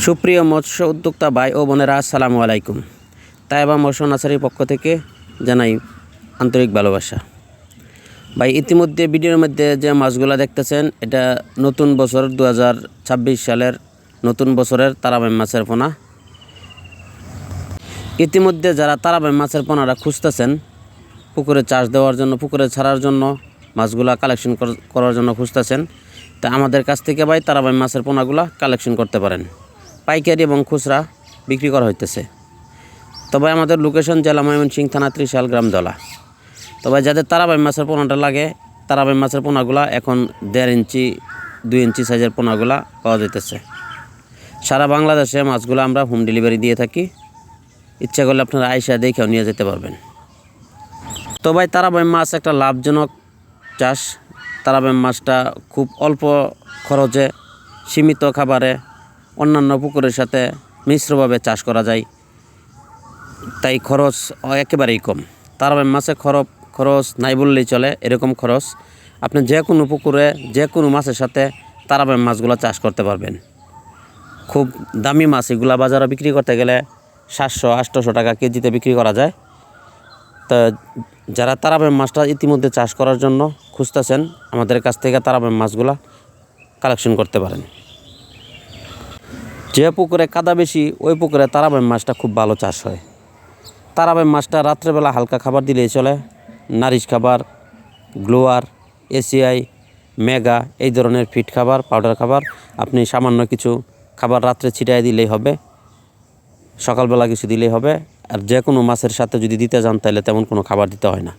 সুপ্রিয় মৎস্য উদ্যোক্তা ভাই ও বোনেরা, আসসালামু আলাইকুম। তাইবা মৎস্য নার্সারির পক্ষ থেকে জানাই আন্তরিক ভালোবাসা। ভাই, ইতিমধ্যে ভিডিওর মধ্যে যে মাছগুলো দেখতেছেন, এটা নতুন বছর 2026 সালের নতুন বছরের তারাবাই মাছের পোনা। ইতিমধ্যে যারা তারাবাই মাছের পোনাটা খুঁজতেছেন, পুকুরে চাষ দেওয়ার জন্য, পুকুরে ছাড়ার জন্য, মাছগুলা কালেকশন করার জন্য খুঁজতেছেন, তা আমাদের কাছ থেকে ভাই তারাবাই মাছের পোনাগুলা কালেকশন করতে পারেন। পাইকারি এবং খুচরা বিক্রি করা হইতেছে। তবে আমাদের লোকেশন জেলা ময়মনসিংহ, থানা ত্রিশাল, গ্রাম দলা। তবে যাদের তারাবাই মাছের পোনাটা লাগে, তারাবাই মাছের পোনাগুলা এখন 1.5 ইঞ্চি 2 ইঞ্চি সাইজের পোনাগুলা পাওয়া যাইতেছে। সারা বাংলাদেশে মাছগুলো আমরা হোম ডেলিভারি দিয়ে থাকি। ইচ্ছা করলে আপনারা আইসা দেখেও নিয়ে যেতে পারবেন। তো ভাই, তারাবাই মাছ একটা লাভজনক চাষ। তারাবাই মাছটা খুব অল্প খরচে, সীমিত খাবারে, অন্যান্য পুকুরের সাথে মিশ্রভাবে চাষ করা যায়। তাই খরচ একেবারেই কম। তারাবাই মাছে খরচ নাই বললেই চলে। এরকম খরচ আপনি যে কোনো পুকুরে যে কোনো মাছের সাথে তারাবাই মাছগুলো চাষ করতে পারবেন। খুব দামি মাছ, এগুলা বাজারে বিক্রি করতে গেলে 700-800 টাকা কেজিতে বিক্রি করা যায়। তো যারা তারাবাই মাছটা ইতিমধ্যে চাষ করার জন্য খুঁজতেছেন, আমাদের কাছ থেকে তারাবাই মাছগুলা কালেকশন করতে পারেন। যে পুকুরে কাদা বেশি, ওই পুকুরে তারাবাই মাছটা খুব ভালো চাষ হয়। তারাবাই মাছটা রাত্রেবেলা হালকা খাবার দিলেই চলে। নারিশ খাবার, গ্লোয়ার, এসিআই, মেগা, এই ধরনের ফিড খাবার, পাউডার খাবার আপনি সামান্য কিছু খাবার রাত্রে ছিটাই দিলেই হবে, সকালবেলা কিছু দিলেই হবে। আর যে কোনো মাছের সাথে যদি দিতে যান, তাহলে তেমন কোনো খাবার দিতে হয় না।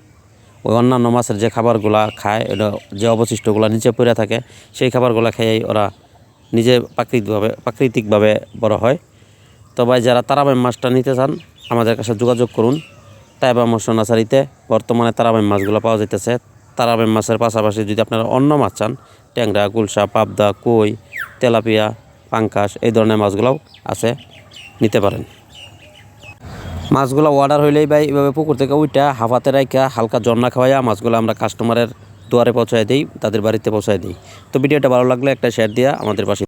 ওই অন্যান্য মাছের যে খাবারগুলা খায়, এটা যে অবশিষ্টগুলো নিচে পড়ে থাকে, সেই খাবারগুলো খেয়েই ওরা নিজে প্রাকৃতিকভাবে বড় হয়। তবে যারা তারাবাই মাছটা নিতে চান, আমাদের কাছে যোগাযোগ করুন। তাইবা মৎস্য নার্সারিতে বর্তমানে তারাবাই মাছগুলো পাওয়া যাইতেছে। তারাবাই মাছের পাশাপাশি যদি আপনারা অন্য মাছ চান, ট্যাংরা, গুলশা, পাবদা, কই, তেলাপিয়া, পাঙ্কাশ, এই ধরনের মাছগুলোও আছে, নিতে পারেন। মাছগুলো অর্ডার হইলেই ভাই এভাবে পুকুর থেকে ওইটা হাফাতে রাখা হালকা জন্না খাওয়াইয়া মাছগুলো আমরা কাস্টমারের দুয়ারে পৌঁছায় দিই, তাদের বাড়িতে পৌঁছায় দিই। তো ভিডিওটা ভালো লাগলে একটা শেয়ার দিয়া আমাদের পাশে